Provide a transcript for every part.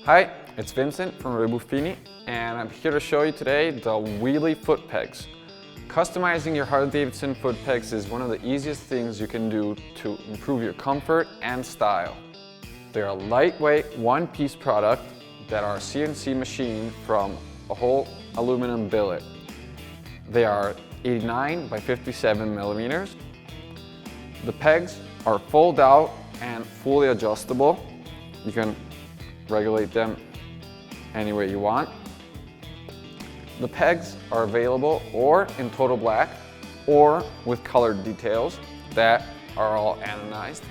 Hi, it's Vincent from Rebuffini, and I'm here to show you today the Wheelie foot pegs. Customizing your Harley-Davidson foot pegs is one of the easiest things you can do to improve your comfort and style. They're a lightweight, one-piece product that are CNC machined from a whole aluminum billet. They are 89 by 57 millimeters. The pegs are fold out and fully adjustable. You can regulate them any way you want. The pegs are available or in total black or with colored details that are all anodized.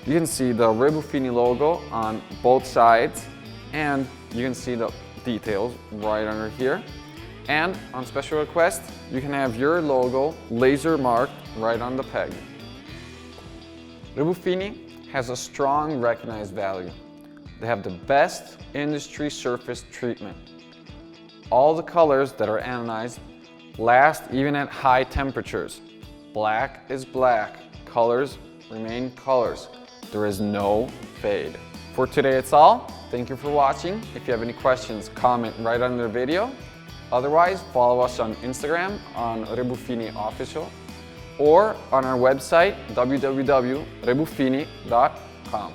You can see the Rebuffini logo on both sides, and you can see the details right under here. And on special request, you can have your logo laser marked right on the peg. Rebuffini has a strong recognized value. They have the best industry surface treatment. All the colors that are anodized last even at high temperatures. Black is black, colors remain colors. There is no fade. For today it's all. Thank you for watching. If you have any questions, comment right under the video. Otherwise, follow us on Instagram on Rebuffini Official or on our website www.rebuffini.com.